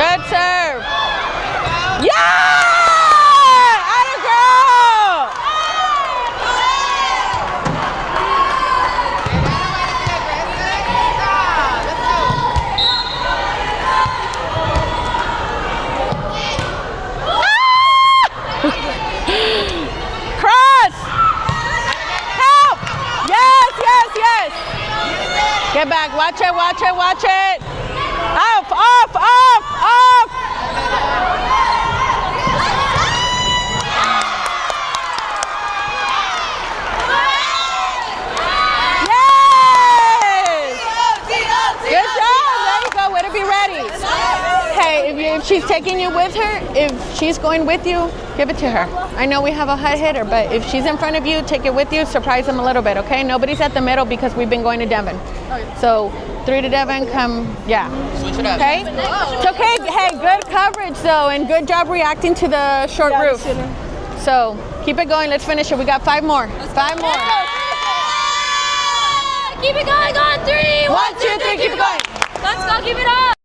Good serve. Yeah! Atta girl! Cross! Help! Yes, yes, yes! Get back. Watch it, watch it, watch it. Off, off, off, off. Yes! Good job. There you go. Way to be ready. Hey, if she's taking you with her, if she's going with you, give it to her. I know we have a hot hitter, but if she's in front of you, take it with you. Surprise them a little bit, okay? Nobody's at the middle because we've been going to Devin. So 3 to Devin, come, yeah. Switch it up. Okay? It's okay. Hey, good coverage though, and good job reacting to the short roof. So keep it going. Let's finish it. We got 5 more. 5 more. Keep it going, on 3. 1, 2, 3, keep it going. Let's go, keep it up.